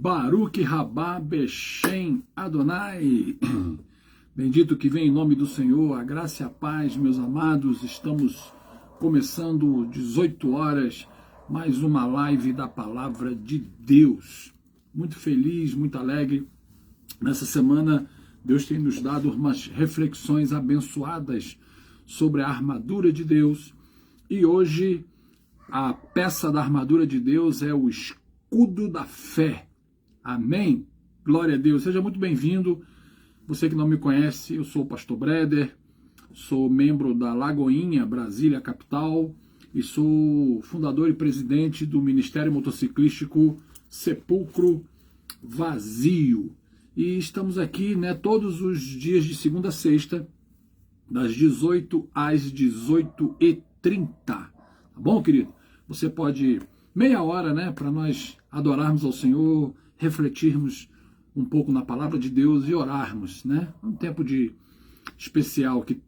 Baruch Rabá Beshem Adonai. Bendito que vem em nome do Senhor, a graça e a paz, meus amados. Estamos começando 18 horas, mais uma live da Palavra de Deus. Muito feliz, muito alegre. Nessa semana, Deus tem nos dado umas reflexões abençoadas sobre a armadura de Deus. E hoje, a peça da armadura de Deus é o escudo da fé. Amém? Glória a Deus. Seja muito bem-vindo. Você que não me conhece, eu sou o Pastor Breder, sou membro da Lagoinha, Brasília, capital, e sou fundador e presidente do Ministério Motociclístico Sepulcro Vazio. E estamos aqui, todos os dias de segunda a sexta, das 18 às 18h30. Tá bom, querido? Você pode meia hora, para nós adorarmos ao Senhor, refletirmos um pouco na palavra de Deus e orarmos, Um tempo especial que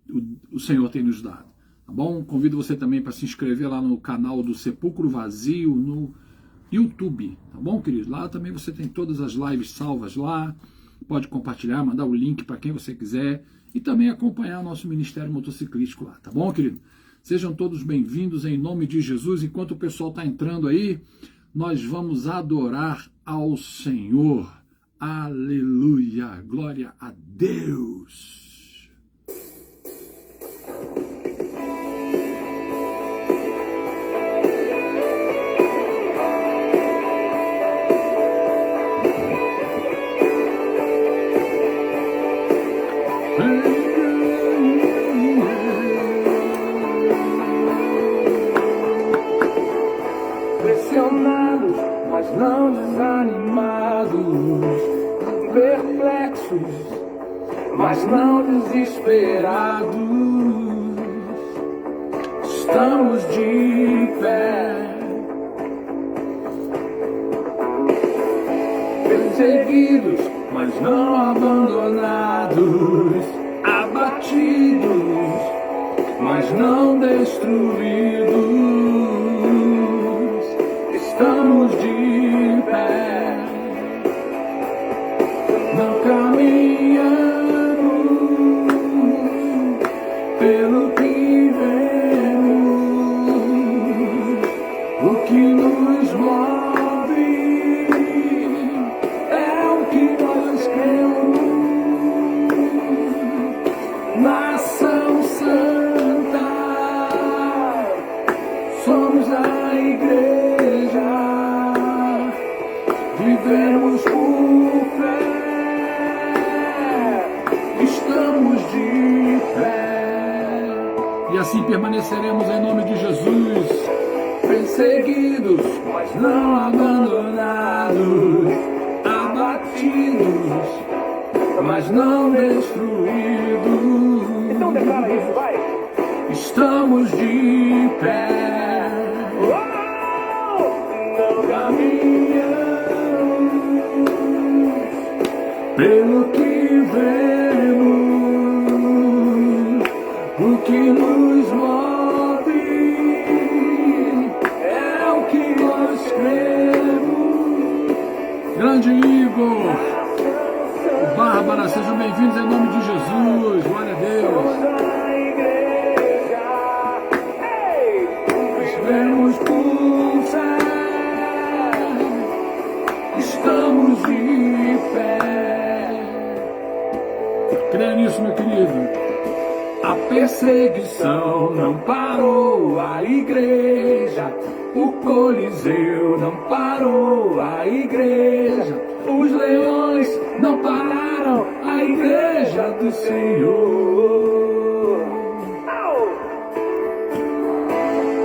o Senhor tem nos dado, tá bom? Convido você também para se inscrever lá no canal do Sepulcro Vazio no YouTube, tá bom, querido? Lá também você tem todas as lives salvas lá, pode compartilhar, mandar o link para quem você quiser e também acompanhar o nosso Ministério Motociclístico lá, tá bom, querido? Sejam todos bem-vindos em nome de Jesus. Enquanto o pessoal está entrando aí, nós vamos adorar ao Senhor. Aleluia, glória a Deus. Pressionados, mas não desanimados, perplexos, mas não desesperados. Estamos de pé, perseguidos, mas não abandonados, abatidos, mas não destruídos. Estamos de pé, não caminhamos pelo que vemos. O que nos move é o que nós cremos. Nação Santa, somos a igreja. Vivemos por fé, estamos de pé. E assim permaneceremos em nome de Jesus. Perseguidos, mas não abandonados, abatidos, mas não destruídos. Então declara isso, vai. Estamos de pé, não caminhamos pelo que vemos. O que nos move é o que nós cremos. Grande Igor, Bárbara, sejam bem-vindos em nome de Jesus. Glória a Deus. Vivemos por fé, estamos de pé. Creia nisso, meu querido. A perseguição não parou a igreja, o Coliseu não parou a igreja, os leões não pararam a igreja do Senhor.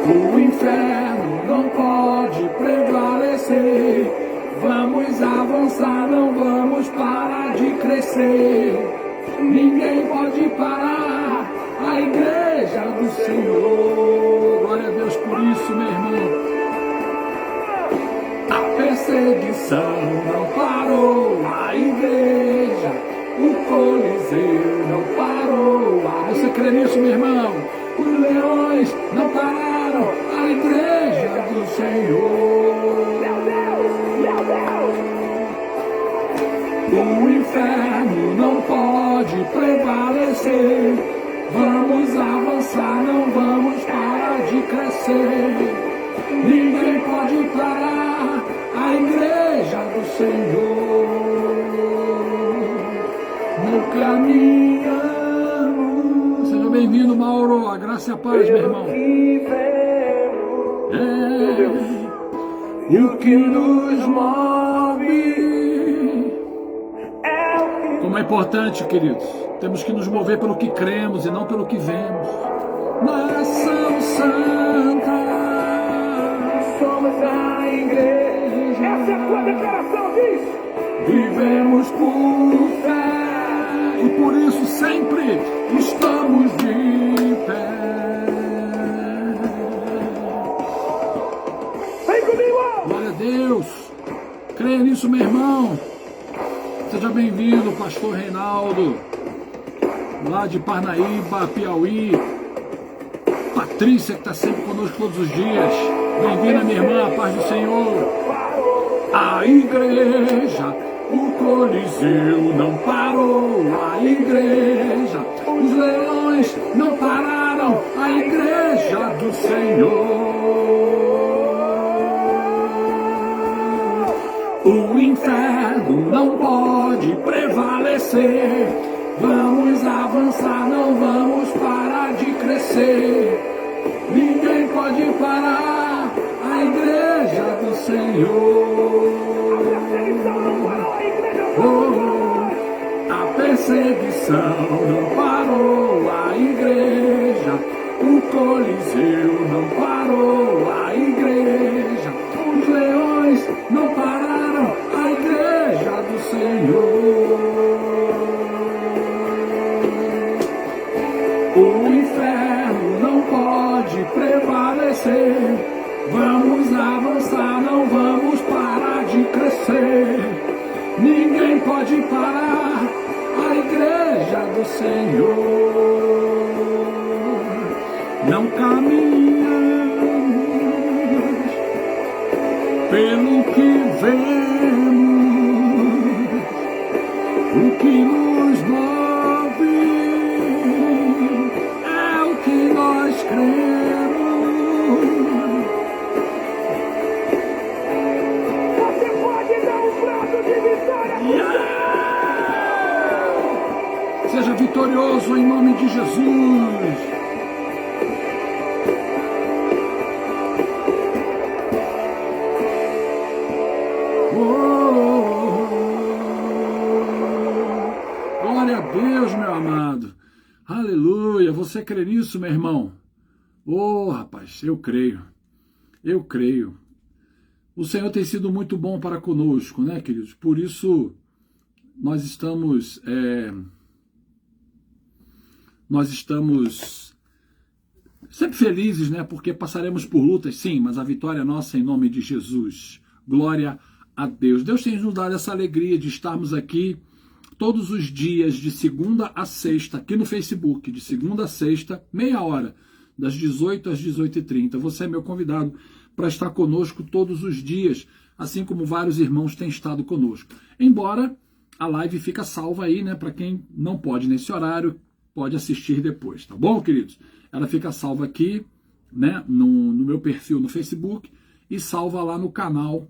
O inferno não pode prevalecer. Vamos avançar, não vamos parar de crescer. Ninguém pode parar a igreja do Senhor. Glória a Deus por isso, meu irmão. A perseguição não parou a igreja, o Coliseu não parou a igreja. Você crê nisso, meu irmão? Os leões não pararam a igreja do Senhor. Meu Deus, meu Deus. prevalecer. Vamos avançar, não vamos parar de crescer. Ninguém pode parar a igreja do Senhor. No caminho. Seja bem-vindo, Mauro. A graça e a paz, meu irmão. O que nos move. Como é importante, queridos, temos que nos mover pelo que cremos e não pelo que vemos. Nação Santa, somos a igreja. Essa é a tua declaração, diz. Vivemos por fé e por isso sempre estamos de pé. Vem comigo! Glória a Deus! Creia nisso, meu irmão. Seja bem-vindo, pastor Reinaldo, lá de Parnaíba, Piauí. Patrícia, que está sempre conosco todos os dias. Bem-vinda, minha irmã, a paz do Senhor. A igreja, o Coliseu não parou. A igreja, os leões não pararam. A igreja do Senhor. O inferno não pode prevalecer. Vamos avançar, não vamos parar de crescer. Ninguém pode parar a igreja do Senhor. A perseguição não parou a igreja. O Coliseu não parou a igreja. Os leões não pararam a igreja do Senhor. O inferno não pode prevalecer. Vamos avançar, não vamos parar de crescer. Ninguém pode parar a igreja do Senhor. Não caminhamos pelo que vemos, o que nos move é o que nós cremos. Você pode dar um prato de vitória. Seja vitorioso em nome de Jesus. Glória a Deus, meu amado. Aleluia. Você crê nisso, meu irmão? Rapaz, eu creio. Eu creio. O Senhor tem sido muito bom para conosco, né, queridos? Por isso, nós estamos sempre felizes, né? Porque passaremos por lutas, sim, mas a vitória é nossa em nome de Jesus. Glória a Deus. Deus tem nos dado essa alegria de estarmos aqui todos os dias, de segunda a sexta, aqui no Facebook, de segunda a sexta, meia hora, das 18 às 18h30. Você é meu convidado para estar conosco todos os dias, assim como vários irmãos têm estado conosco. Embora a live fica salva aí, né? Para quem não pode nesse horário, pode assistir depois, tá bom, queridos? Ela fica salva aqui, né? No meu perfil no Facebook e salva lá no canal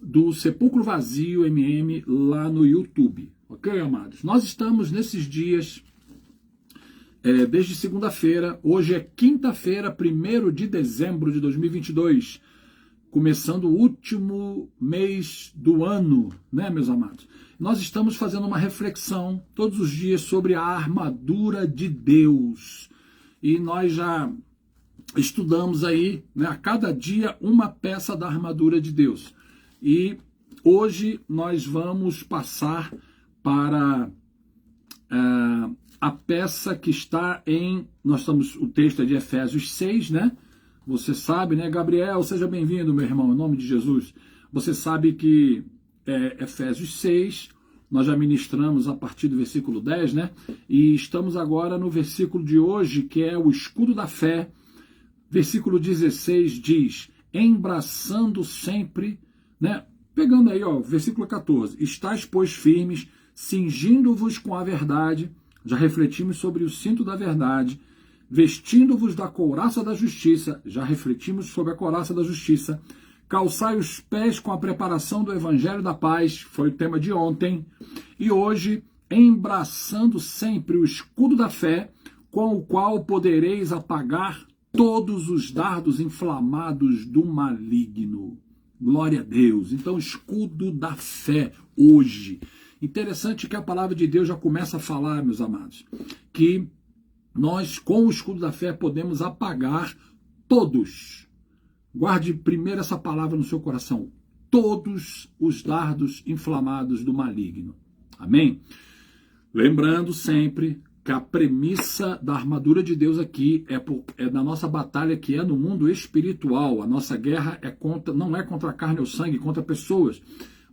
do Sepulcro Vazio MM lá no YouTube. Ok, amados? Nós estamos nesses dias, desde segunda-feira, hoje é quinta-feira, 1º de dezembro de 2022, começando o último mês do ano, né, meus amados? Nós estamos fazendo uma reflexão todos os dias sobre a armadura de Deus. E nós já estudamos aí, né, a cada dia uma peça da armadura de Deus. E hoje nós vamos passar para a peça que está o texto é de Efésios 6, né? Você sabe, né, Gabriel? Seja bem-vindo, meu irmão, em nome de Jesus. Você sabe que Efésios 6, nós já ministramos a partir do versículo 10, né? E estamos agora no versículo de hoje, que é o escudo da fé. Versículo 16 diz, embraçando sempre, né? Pegando aí, ó, versículo 14, estáis, pois, firmes, cingindo-vos com a verdade, já refletimos sobre o cinto da verdade, vestindo-vos da couraça da justiça, já refletimos sobre a couraça da justiça, calçai os pés com a preparação do evangelho da paz, foi o tema de ontem, e hoje, embraçando sempre o escudo da fé, com o qual podereis apagar todos os dardos inflamados do maligno. Glória a Deus. Então, escudo da fé hoje. Interessante que a palavra de Deus já começa a falar, meus amados, que nós, com o escudo da fé, podemos apagar todos. Guarde primeiro essa palavra no seu coração. Todos os dardos inflamados do maligno. Amém? Lembrando sempre que a premissa da armadura de Deus aqui é da nossa batalha que é no mundo espiritual. A nossa guerra não é contra a carne ou sangue, contra pessoas,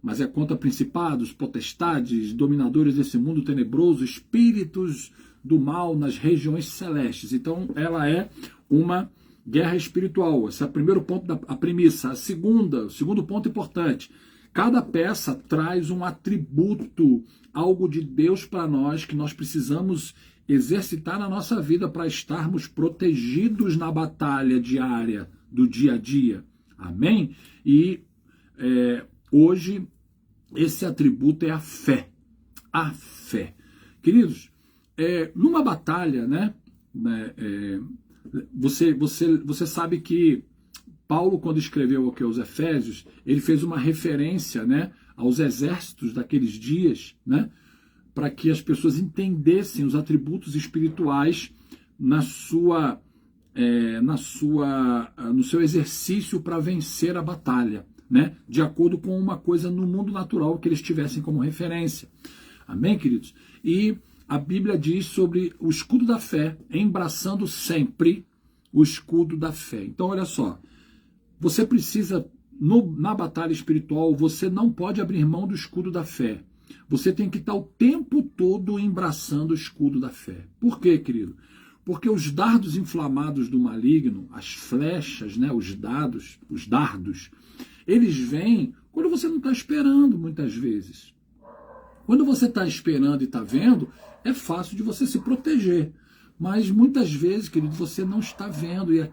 mas é contra principados, potestades, dominadores desse mundo tenebroso, espíritos do mal nas regiões celestes. Então, ela é uma guerra espiritual. Esse é o primeiro ponto da premissa. O segundo ponto importante. Cada peça traz um atributo, algo de Deus para nós que nós precisamos exercitar na nossa vida para estarmos protegidos na batalha diária do dia a dia. Amém? E hoje esse atributo é a fé. A fé. Queridos, numa batalha, né? Você sabe que Paulo, quando escreveu aqui aos Efésios, ele fez uma referência, né, aos exércitos daqueles dias, né, para que as pessoas entendessem os atributos espirituais no seu exercício para vencer a batalha, né, de acordo com uma coisa no mundo natural que eles tivessem como referência. Amém, queridos? E a Bíblia diz sobre o escudo da fé, embraçando sempre o escudo da fé. Então, olha só. Você precisa, na batalha espiritual, você não pode abrir mão do escudo da fé. Você tem que estar o tempo todo embraçando o escudo da fé. Por quê, querido? Porque os dardos inflamados do maligno, as flechas, né, os dardos, eles vêm quando você não está esperando, muitas vezes. Quando você está esperando e está vendo, é fácil de você se proteger. Mas muitas vezes, querido, você não está vendo e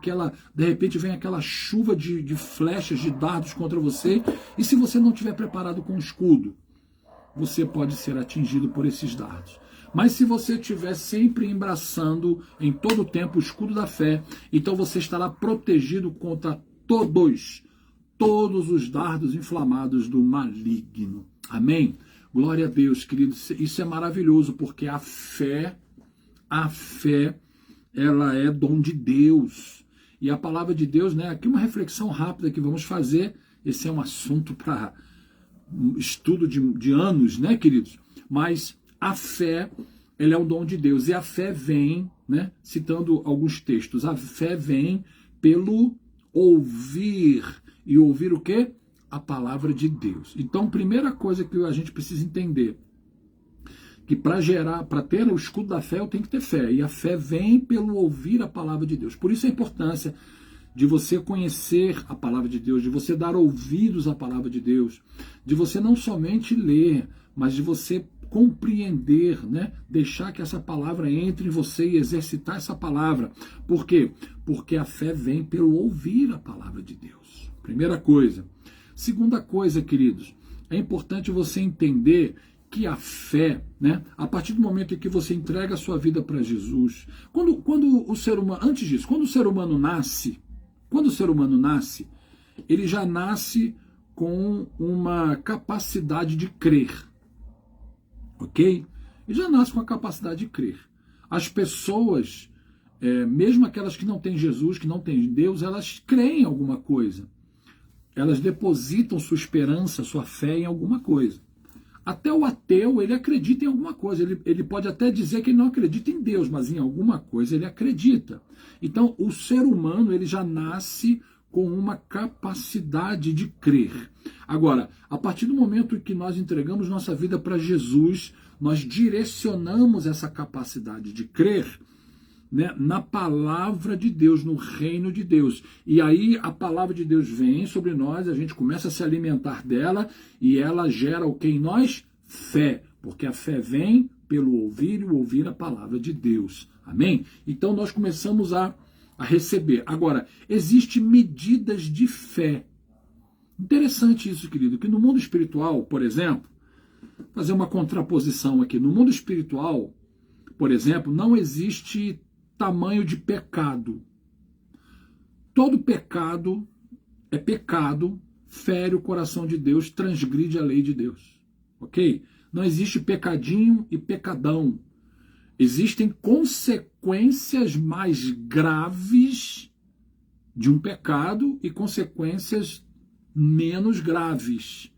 de repente vem aquela chuva de flechas, de dardos contra você, e se você não estiver preparado com o escudo, você pode ser atingido por esses dardos. Mas se você estiver sempre embraçando em todo o tempo o escudo da fé, então você estará protegido contra todos os dardos inflamados do maligno. Amém? Glória a Deus, querido. Isso é maravilhoso, porque a fé, ela é dom de Deus. E a palavra de Deus, né? Aqui uma reflexão rápida que vamos fazer. Esse é um assunto para estudo de anos, né, queridos? Mas a fé, ela é um dom de Deus. E a fé vem, né? Citando alguns textos, a fé vem pelo ouvir. E ouvir o quê? A palavra de Deus. Então, primeira coisa que a gente precisa entender, que para ter o escudo da fé, eu tenho que ter fé. E a fé vem pelo ouvir a palavra de Deus. Por isso a importância de você conhecer a palavra de Deus, de você dar ouvidos à palavra de Deus, de você não somente ler, mas de você compreender, né? Deixar que essa palavra entre em você e exercitar essa palavra. Por quê? Porque a fé vem pelo ouvir a palavra de Deus. Primeira coisa. Segunda coisa, queridos, é importante você entender que a fé, né, a partir do momento em que você entrega a sua vida para Jesus, quando o ser humano, antes disso, quando o ser humano nasce, ele já nasce com uma capacidade de crer, ok? Ele já nasce com a capacidade de crer. As pessoas, mesmo aquelas que não têm Jesus, que não têm Deus, elas creem em alguma coisa. Elas depositam sua esperança, sua fé em alguma coisa. Até o ateu, ele acredita em alguma coisa. Ele pode até dizer que ele não acredita em Deus, mas em alguma coisa ele acredita. Então, o ser humano, ele já nasce com uma capacidade de crer. Agora, a partir do momento que nós entregamos nossa vida para Jesus, nós direcionamos essa capacidade de crer, né, na palavra de Deus, no reino de Deus. E aí a palavra de Deus vem sobre nós, a gente começa a se alimentar dela e ela gera o que em nós? Fé. Porque a fé vem pelo ouvir e o ouvir a palavra de Deus. Amém? Então nós começamos a receber. Agora, existem medidas de fé. Interessante isso, querido, que no mundo espiritual, por exemplo, fazer uma contraposição aqui, no mundo espiritual, por exemplo, não existe tamanho de pecado. Todo pecado é pecado, fere o coração de Deus, transgride a lei de Deus. Ok? Não existe pecadinho e pecadão. Existem consequências mais graves de um pecado e consequências menos graves.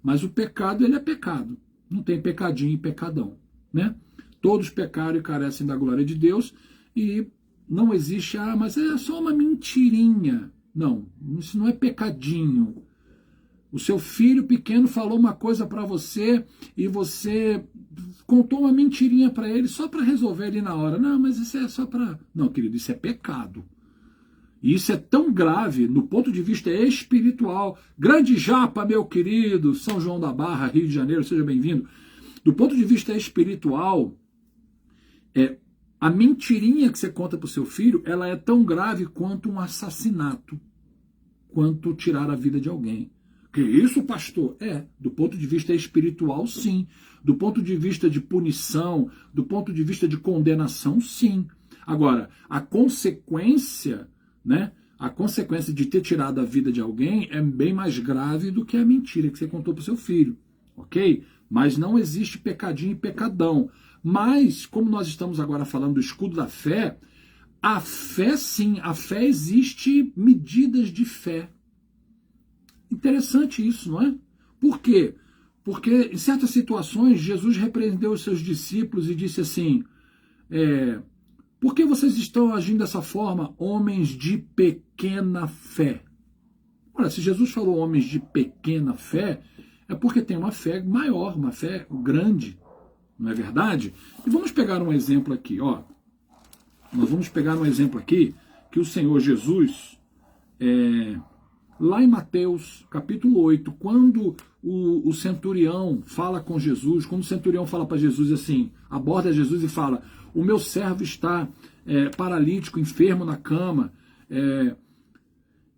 Mas o pecado, ele é pecado. Não tem pecadinho e pecadão, né? Todos pecaram e carecem da glória de Deus e não existe, mas é só uma mentirinha. Não, isso não é pecadinho. O seu filho pequeno falou uma coisa para você e você contou uma mentirinha para ele só para resolver ali na hora. Não, mas isso é só para... Não, querido, isso é pecado. E isso é tão grave no ponto de vista espiritual. Grande Japa, meu querido, São João da Barra, Rio de Janeiro, seja bem-vindo. Do ponto de vista espiritual, a mentirinha que você conta para o seu filho, ela é tão grave quanto um assassinato, quanto tirar a vida de alguém. Que isso, pastor? Do ponto de vista espiritual, sim. Do ponto de vista de punição, do ponto de vista de condenação, sim. Agora, a consequência, né? A consequência de ter tirado a vida de alguém é bem mais grave do que a mentira que você contou para o seu filho, ok? Mas não existe pecadinho e pecadão. Mas, como nós estamos agora falando do escudo da fé, a fé sim, a fé existe medidas de fé. Interessante isso, não é? Por quê? Porque em certas situações Jesus repreendeu os seus discípulos e disse assim, por que vocês estão agindo dessa forma, homens de pequena fé? Ora, se Jesus falou homens de pequena fé, é porque tem uma fé maior, uma fé grande, não é verdade? E vamos pegar um exemplo aqui, ó. Nós vamos pegar um exemplo aqui que o Senhor Jesus, lá em Mateus capítulo 8, quando o centurião fala com Jesus, quando o centurião fala para Jesus assim, aborda Jesus e fala, o meu servo está paralítico, enfermo na cama,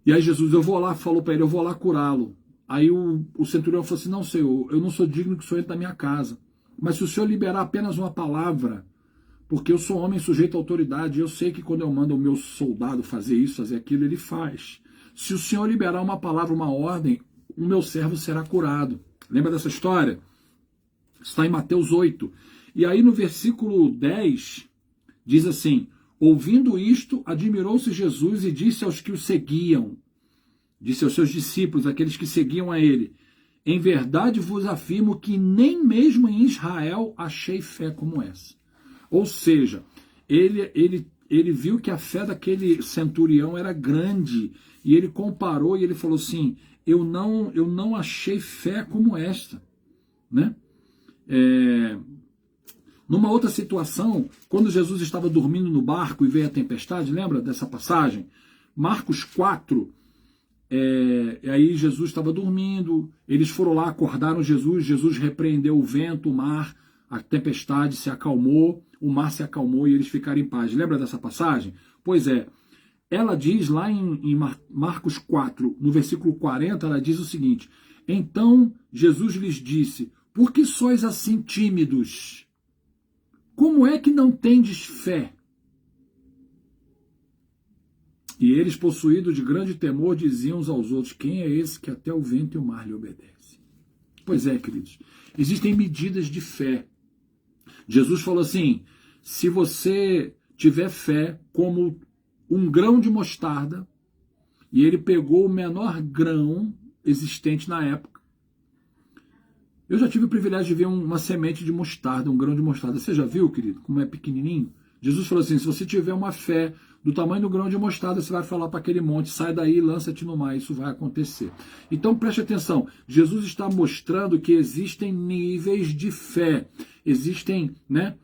e aí Jesus, eu vou lá, falou para ele, eu vou lá curá-lo. Aí o centurião falou assim, não, Senhor, eu não sou digno que o Senhor entre na minha casa, mas se o Senhor liberar apenas uma palavra, porque eu sou homem sujeito à autoridade, eu sei que quando eu mando o meu soldado fazer isso, fazer aquilo, ele faz. Se o Senhor liberar uma palavra, uma ordem, o meu servo será curado. Lembra dessa história? Está em Mateus 8. E aí no versículo 10, diz assim, ouvindo isto, admirou-se Jesus e disse aos que o seguiam, disse aos seus discípulos, aqueles que seguiam a ele, em verdade vos afirmo que nem mesmo em Israel achei fé como essa. Ou seja, ele viu que a fé daquele centurião era grande, e ele comparou e ele falou assim, eu não achei fé como esta, né? Numa outra situação, quando Jesus estava dormindo no barco e veio a tempestade, lembra dessa passagem? Marcos 4, aí Jesus estava dormindo, eles foram lá, acordaram Jesus, Jesus repreendeu o vento, o mar, a tempestade se acalmou, o mar se acalmou e eles ficaram em paz. Lembra dessa passagem? Pois é, ela diz lá em Marcos 4, no versículo 40, ela diz o seguinte, então Jesus lhes disse, por que sois assim tímidos? Como é que não tendes fé? E eles, possuídos de grande temor, diziam uns aos outros, quem é esse que até o vento e o mar lhe obedecem? Pois é, queridos, existem medidas de fé. Jesus falou assim, se você tiver fé como um grão de mostarda, e ele pegou o menor grão existente na época. Eu já tive o privilégio de ver uma semente de mostarda, um grão de mostarda. Você já viu, querido, como é pequenininho? Jesus falou assim, se você tiver uma fé do tamanho do grão de mostarda, você vai falar para aquele monte, sai daí e lança-te no mar, isso vai acontecer. Então preste atenção, Jesus está mostrando que existem níveis de fé, existem, né,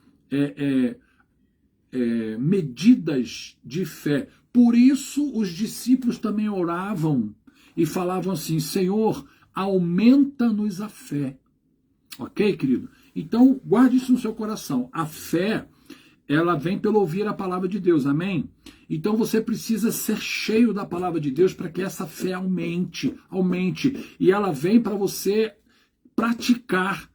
medidas de fé. Por isso os discípulos também oravam e falavam assim, Senhor, aumenta-nos a fé. Ok, querido? Então, guarde isso no seu coração. A fé, ela vem pelo ouvir a palavra de Deus, amém? Então você precisa ser cheio da palavra de Deus para que essa fé aumente. E ela vem para você praticar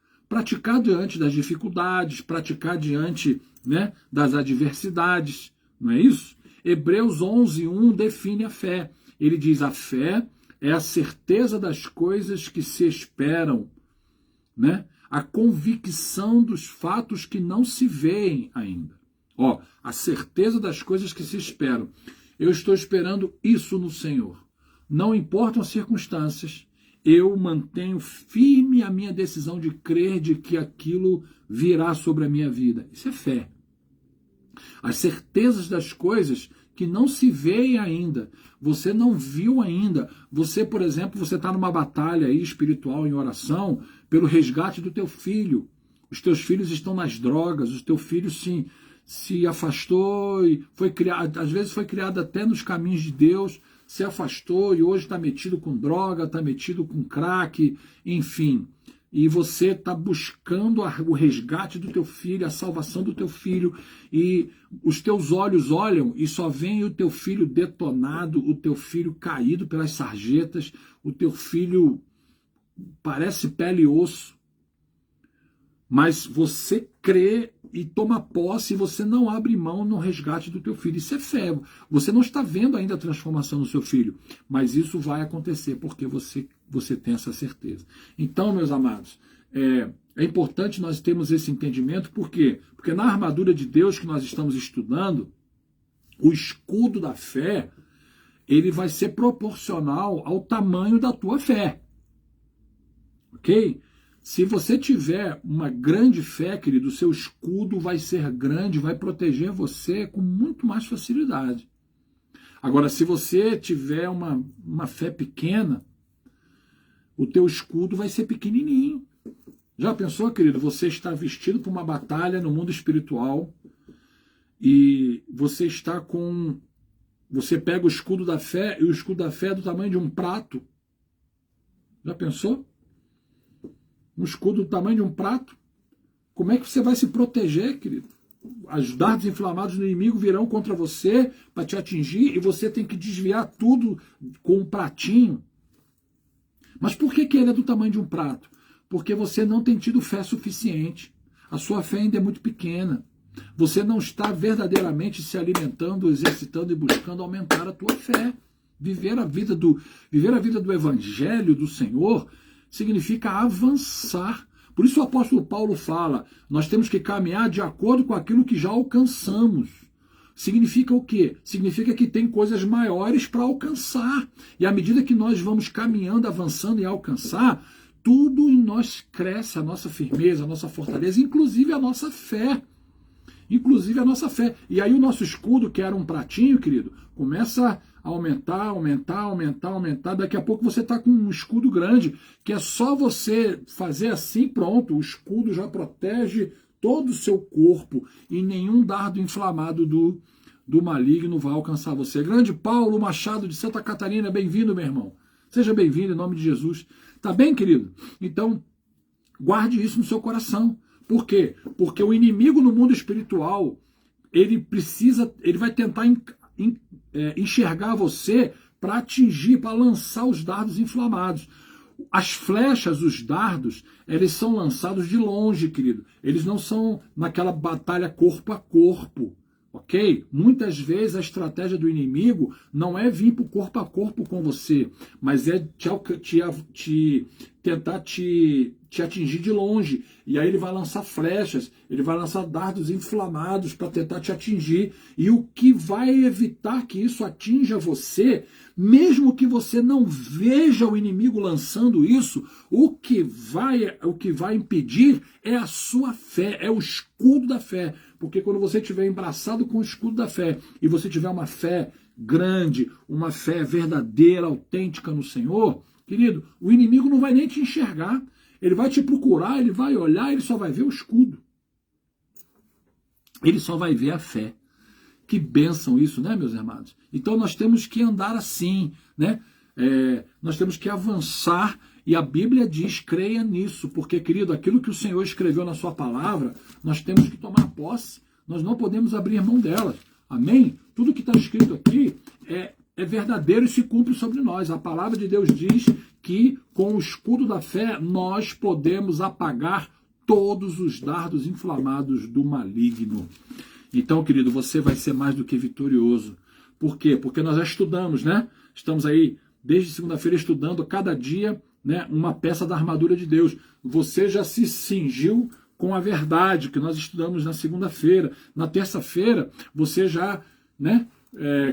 diante das dificuldades, praticar diante, né, das adversidades, não é isso? Hebreus 11:1 define a fé. Ele diz: a fé é a certeza das coisas que se esperam, né? A convicção dos fatos que não se veem ainda. Ó, a certeza das coisas que se esperam. Eu estou esperando isso no Senhor. Não importam as circunstâncias, eu mantenho firme a minha decisão de crer de que aquilo virá sobre a minha vida. Isso é fé. As certezas das coisas que não se veem ainda, você não viu ainda. Você, por exemplo, você está numa batalha aí espiritual em oração pelo resgate do teu filho. Os teus filhos estão nas drogas, os teus filhos se afastou e foi criado, às vezes foi criado até nos caminhos de Deus, se afastou e hoje está metido com droga, está metido com crack, enfim. E você está buscando o resgate do teu filho, a salvação do teu filho, e os teus olhos olham e só vem o teu filho detonado, o teu filho caído pelas sarjetas, o teu filho parece pele e osso, mas você crê e toma posse e você não abre mão no resgate do teu filho. Isso é fé. Você não está vendo ainda a transformação no seu filho, mas isso vai acontecer porque você tem essa certeza. Então, meus amados, é importante nós termos esse entendimento. Por quê? Porque na armadura de Deus que nós estamos estudando, o escudo da fé, ele vai ser proporcional ao tamanho da tua fé. Ok? Se você tiver uma grande fé, querido, o seu escudo vai ser grande, vai proteger você com muito mais facilidade. Agora, se você tiver uma fé pequena, o teu escudo vai ser pequenininho. Já pensou, querido, você está vestido para uma batalha no mundo espiritual e você está com... Você pega o escudo da fé e o escudo da fé é do tamanho de um prato. Já pensou? Um escudo do tamanho de um prato. Como é que você vai se proteger, querido? Os dardos inflamados do inimigo virão contra você para te atingir e você tem que desviar tudo com um pratinho. Mas por que ele é do tamanho de um prato? Porque você não tem tido fé suficiente. A sua fé ainda é muito pequena. Você não está verdadeiramente se alimentando, exercitando e buscando aumentar a tua fé. Viver a vida do Evangelho do Senhor significa avançar. Por isso o apóstolo Paulo fala, nós temos que caminhar de acordo com aquilo que já alcançamos. Significa o quê? Significa que tem coisas maiores para alcançar. E à medida que nós vamos caminhando, avançando e alcançar, tudo em nós cresce, a nossa firmeza, a nossa fortaleza, inclusive a nossa fé. Inclusive a nossa fé. E aí o nosso escudo, que era um pratinho, querido, começa a aumentar. Daqui a pouco você está com um escudo grande, que é só você fazer assim, pronto, o escudo já protege todo o seu corpo e nenhum dardo inflamado do maligno vai alcançar você. Grande Paulo Machado de Santa Catarina, bem-vindo, meu irmão. Seja bem-vindo em nome de Jesus. Tá bem, querido? Então, guarde isso no seu coração. Por quê? Porque o inimigo no mundo espiritual, ele vai tentar enxergar você para atingir, para lançar os dardos inflamados. As flechas, os dardos, eles são lançados de longe, querido. Eles não são naquela batalha corpo a corpo, ok? Muitas vezes a estratégia do inimigo não é vir para o corpo a corpo com você, mas é tentar te atingir de longe. E aí ele vai lançar flechas, ele vai lançar dardos inflamados para tentar te atingir. E o que vai evitar que isso atinja você, mesmo que você não veja o inimigo lançando isso, o que vai impedir é a sua fé, é o escudo da fé. Porque quando você estiver embraçado com o escudo da fé e você tiver uma fé grande, uma fé verdadeira, autêntica no Senhor, querido, o inimigo não vai nem te enxergar. Ele vai te procurar, ele vai olhar, ele só vai ver o escudo. Ele só vai ver a fé. Que bênção isso, né, meus amados? Então nós temos que andar assim, né? Nós temos que avançar E a Bíblia diz, creia nisso, porque, querido, aquilo que o Senhor escreveu na sua palavra, nós temos que tomar posse, nós não podemos abrir mão delas. Amém? Tudo que está escrito aqui é verdadeiro e se cumpre sobre nós. A palavra de Deus diz que com o escudo da fé nós podemos apagar todos os dardos inflamados do maligno. Então, querido, você vai ser mais do que vitorioso. Por quê? Porque nós já estudamos, né? Estamos aí desde segunda-feira estudando cada dia, né, uma peça da armadura de Deus. Você já se cingiu com a verdade que nós estudamos na segunda-feira. Na terça-feira, você já, né,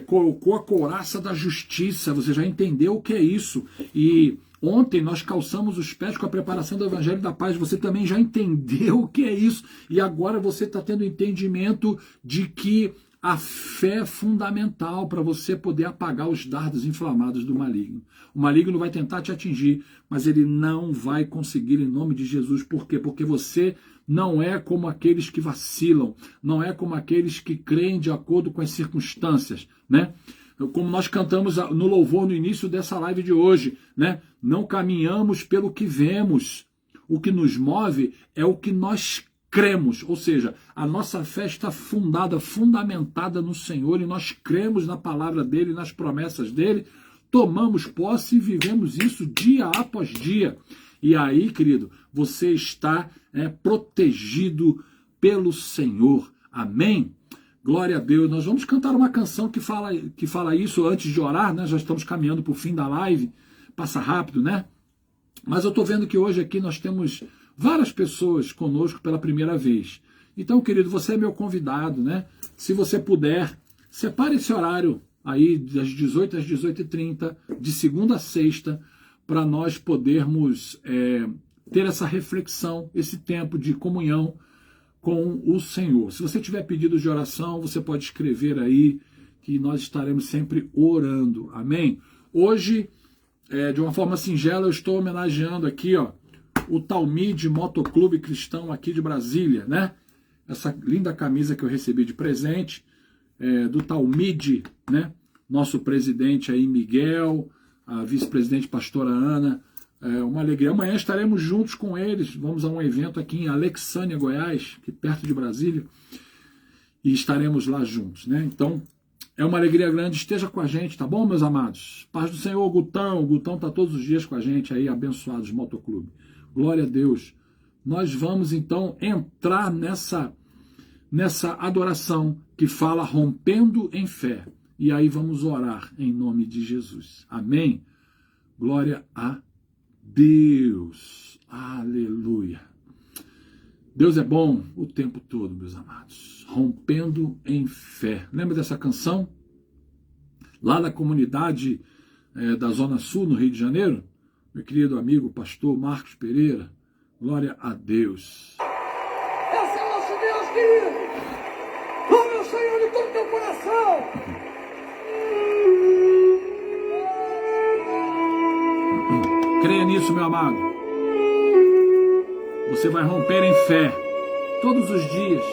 colocou a couraça da justiça, você já entendeu o que é isso. E ontem nós calçamos os pés com a preparação do Evangelho da Paz, você também já entendeu o que é isso. E agora você está tendo entendimento de que a fé é fundamental para você poder apagar os dardos inflamados do maligno. O maligno vai tentar te atingir, mas ele não vai conseguir em nome de Jesus. Por quê? Porque você não é como aqueles que vacilam, não é como aqueles que creem de acordo com as circunstâncias, né? Como nós cantamos no louvor no início dessa live de hoje, né? Não caminhamos pelo que vemos. O que nos move é o que nós cremos, ou seja, a nossa fé está fundamentada no Senhor e nós cremos na palavra dele, nas promessas dele, tomamos posse e vivemos isso dia após dia. E aí, querido, você está protegido pelo Senhor. Amém? Glória a Deus. Nós vamos cantar uma canção que fala isso antes de orar, né? Já estamos caminhando para o fim da live, passa rápido, né? Mas eu estou vendo que hoje aqui nós temos várias pessoas conosco pela primeira vez. Então, querido, você é meu convidado, né? Se você puder, separe esse horário aí das 18 às 18h30, de segunda a sexta, para nós podermos ter essa reflexão, esse tempo de comunhão com o Senhor. Se você tiver pedidos de oração, você pode escrever aí, que nós estaremos sempre orando. Amém? Hoje, de uma forma singela, eu estou homenageando aqui, ó, o Talmide Motoclube Cristão aqui de Brasília, né? Essa linda camisa que eu recebi de presente, do Talmide, né? Nosso presidente aí, Miguel, a vice-presidente pastora Ana, uma alegria. Amanhã estaremos juntos com eles, vamos a um evento aqui em Alexânia, Goiás, aqui perto de Brasília, e estaremos lá juntos, né? Então, é uma alegria grande, esteja com a gente, tá bom, meus amados? Paz do Senhor, Gutão, o Gutão tá todos os dias com a gente aí, abençoados Motoclube. Glória a Deus. Nós vamos então entrar nessa adoração que fala rompendo em fé. E aí vamos orar em nome de Jesus. Amém? Glória a Deus. Aleluia. Deus é bom o tempo todo, meus amados. Rompendo em fé. Lembra dessa canção? Lá na comunidade da Zona Sul, no Rio de Janeiro? Meu querido amigo, pastor Marcos Pereira, glória a Deus. Esse é o nosso Deus, querido. Louve o Senhor de todo o teu coração. Creia nisso, meu amado. Você vai romper em fé. Todos os dias,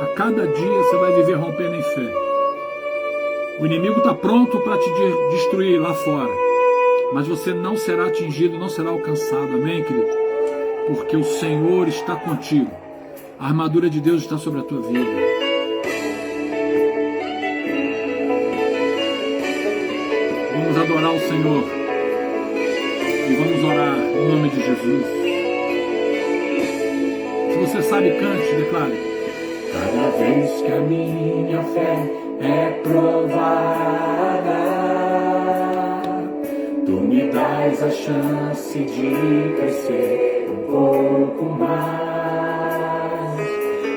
a cada dia você vai viver rompendo em fé. O inimigo está pronto para te destruir lá fora. Mas você não será atingido, não será alcançado. Amém, querido? Porque o Senhor está contigo. A armadura de Deus está sobre a tua vida. Vamos adorar o Senhor. E vamos orar em nome de Jesus. Se você sabe, cante, declare. Cada vez que a minha fé é provada, Tu me dás a chance de crescer um pouco mais.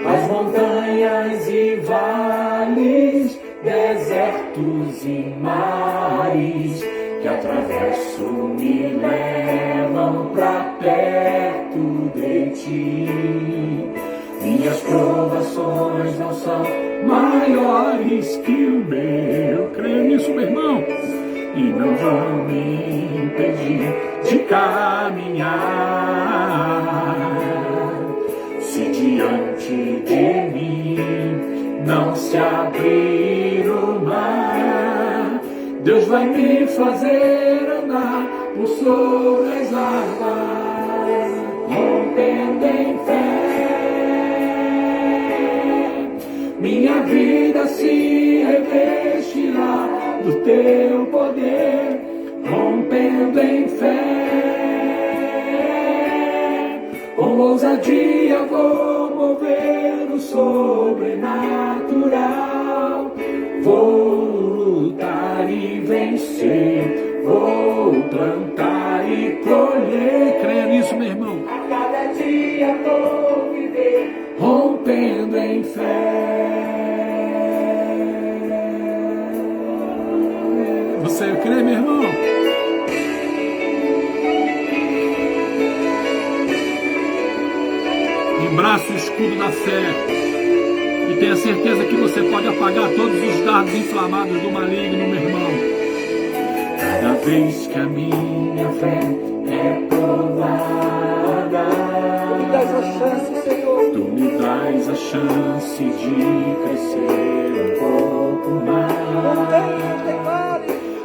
As montanhas e vales, desertos e mares que atravesso me levam pra perto de Ti. Minhas provações não são maiores que o meu. Creia nisso, meu irmão. E não vão me impedir de caminhar. Se diante de mim não se abrir o mar, Deus vai me fazer andar por sobre as águas, rompendo em fé. Minha vida se revestirá do teu poder, rompendo em fé. Com ousadia vou mover o sobrenatural. Vou lutar e vencer, vou plantar e colher. Creia nisso, meu irmão. A cada dia vou viver, rompendo em fé. Você crê, meu irmão? Embraça o escudo da fé e tenha certeza que você pode apagar todos os dardos inflamados do maligno, meu irmão. Cada vez que a minha fé é provada, tu me dás a chance, Senhor. Tu me dás a chance de crescer um pouco mais.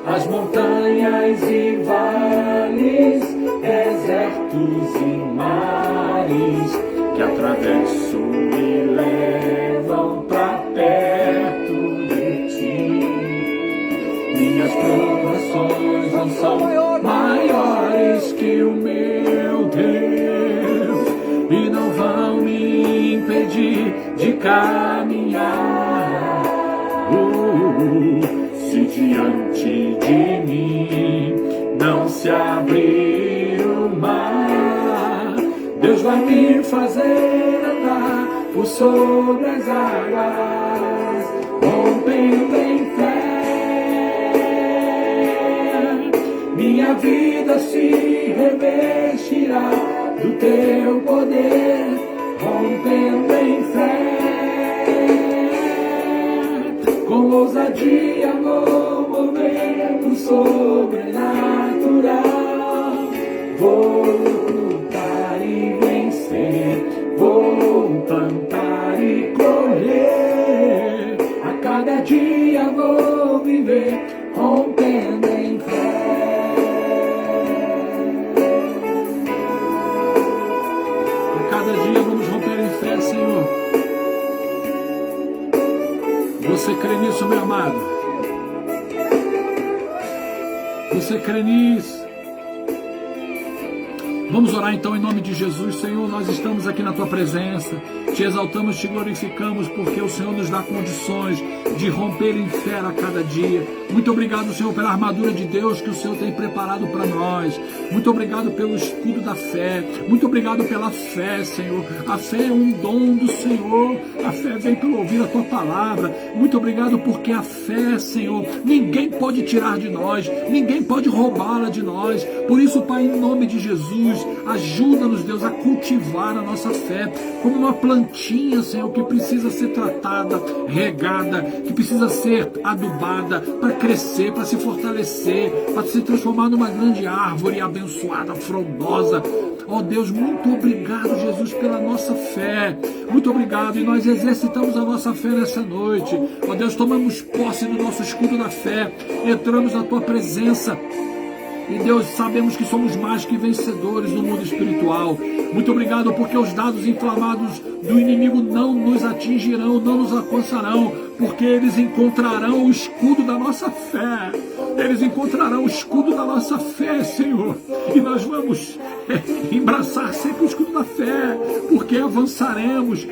As montanhas e vales, desertos e mares que atravesso me levam pra perto de ti. Minhas provações não são maiores que o meu Deus e não vão me impedir de caminhar. Se diante de mim não se abrir o mar, Deus vai me fazer andar por sobre as águas, rompendo em fé. Minha vida se revestirá do teu poder, rompendo em fé. Com ousadia vou mover o sobrenatural. Vou lutar e vencer, vou plantar e colher. A cada dia vou viver, rompendo em fé. A cada dia vamos romper em fé, Senhor. Você crê nisso, meu amado? Você crê nisso? Vamos orar então em nome de Jesus. Senhor, nós estamos aqui na Tua presença, Te exaltamos, Te glorificamos, porque o Senhor nos dá condições de romper em fé a cada dia. Muito obrigado, Senhor, pela armadura de Deus que o Senhor tem preparado para nós. Muito obrigado pelo escudo da fé. Muito obrigado pela fé, Senhor. A fé é um dom do Senhor. A fé vem pelo ouvir a Tua palavra. Muito obrigado porque a fé, Senhor, ninguém pode tirar de nós, ninguém pode roubá-la de nós. Por isso, Pai, em nome de Jesus, ajuda-nos, Deus, a cultivar a nossa fé como uma plantinha, Senhor, que precisa ser tratada, regada, que precisa ser adubada para crescer, para se fortalecer, para se transformar numa grande árvore abençoada, frondosa. Ó Deus, muito obrigado, Jesus, pela nossa fé. Muito obrigado, e nós exercitamos a nossa fé nessa noite. Ó Deus, tomamos posse do nosso escudo da fé, entramos na Tua presença. E Deus, sabemos que somos mais que vencedores no mundo espiritual. Muito obrigado porque os dados inflamados do inimigo não nos atingirão, não nos alcançarão, porque eles encontrarão o escudo da nossa fé. Eles encontrarão o escudo da nossa fé, Senhor. E nós vamos embraçar sempre o escudo da fé, porque avançaremos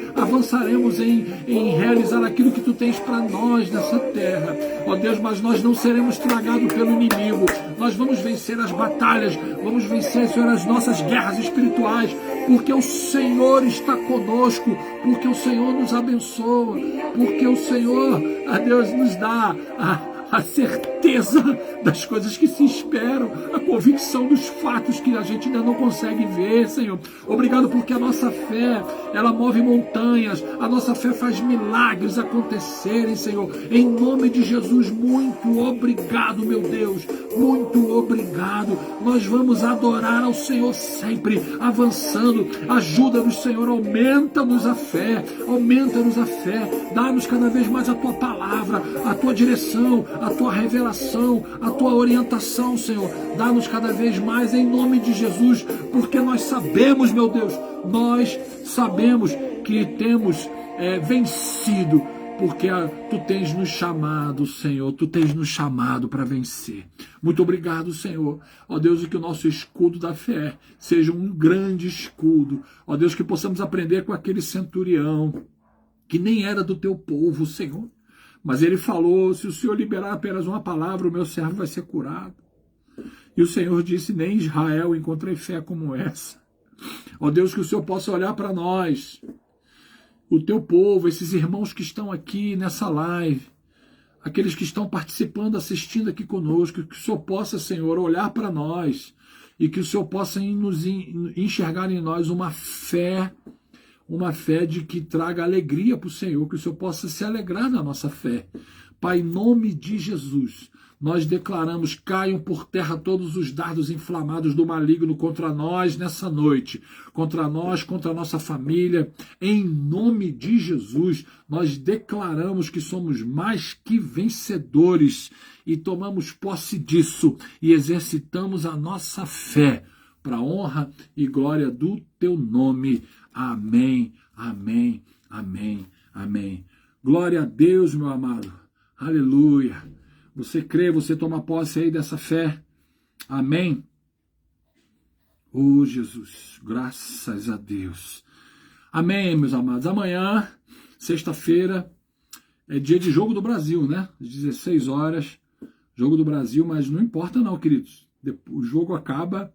em realizar aquilo que Tu tens para nós nessa terra. Ó Deus, mas nós não seremos tragados pelo inimigo. Nós vamos vencer as batalhas, vamos vencer, Senhor, as nossas guerras espirituais, porque o Senhor está conosco, porque o Senhor nos abençoa, porque o Senhor, a Deus, nos dá a certeza das coisas que se esperam, a convicção dos fatos que a gente ainda não consegue ver, Senhor. Obrigado porque a nossa fé, ela move montanhas, a nossa fé faz milagres acontecerem, Senhor. Em nome de Jesus, muito obrigado, meu Deus, muito obrigado. Nós vamos adorar ao Senhor sempre, avançando. Ajuda-nos, Senhor, aumenta-nos a fé, dá-nos cada vez mais a Tua palavra, a Tua direção, a Tua revelação, a Tua orientação, Senhor. Dá-nos cada vez mais em nome de Jesus, porque nós sabemos, meu Deus, nós sabemos que temos vencido, porque Tu tens nos chamado, Senhor, Tu tens nos chamado para vencer. Muito obrigado, Senhor. Ó Deus, e que o nosso escudo da fé seja um grande escudo. Ó Deus, que possamos aprender com aquele centurião, que nem era do Teu povo, Senhor. Mas ele falou, se o Senhor liberar apenas uma palavra, o meu servo vai ser curado. E o Senhor disse, nem em Israel encontrei fé como essa. Ó Deus, que o Senhor possa olhar para nós, o Teu povo, esses irmãos que estão aqui nessa live, aqueles que estão participando, assistindo aqui conosco, que o Senhor possa, Senhor, olhar para nós e que o Senhor possa nos enxergar em nós uma fé de que traga alegria para o Senhor, que o Senhor possa se alegrar na nossa fé. Pai, em nome de Jesus, nós declaramos, caiam por terra todos os dardos inflamados do maligno contra nós nessa noite, contra nós, contra a nossa família. Em nome de Jesus, nós declaramos que somos mais que vencedores e tomamos posse disso e exercitamos a nossa fé para a honra e glória do Teu nome. Amém, amém, amém, amém. Glória a Deus, meu amado. Aleluia. Você crê, você toma posse aí dessa fé. Amém? Oh, Jesus, graças a Deus. Amém, meus amados. Amanhã, sexta-feira, é dia de Jogo do Brasil, né? Às 16 horas, Jogo do Brasil, mas não importa não, queridos. O jogo acaba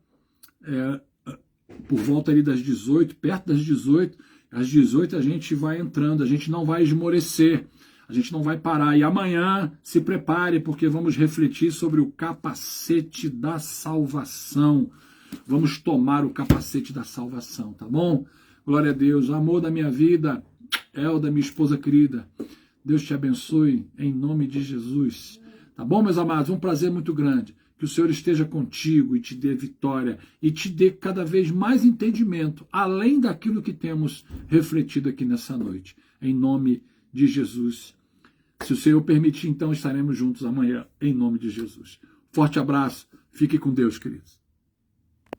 por volta ali das 18, perto das 18. Às 18 a gente vai entrando, a gente não vai esmorecer. A gente não vai parar. E amanhã se prepare, porque vamos refletir sobre o capacete da salvação. Vamos tomar o capacete da salvação, tá bom? Glória a Deus. Amor da minha vida, Elda, minha esposa querida. Deus te abençoe em nome de Jesus. Tá bom, meus amados? Um prazer muito grande. Que o Senhor esteja contigo e te dê vitória e te dê cada vez mais entendimento, além daquilo que temos refletido aqui nessa noite. Em nome de Jesus. Se o Senhor permitir, então estaremos juntos amanhã, em nome de Jesus. Forte abraço, fique com Deus, queridos.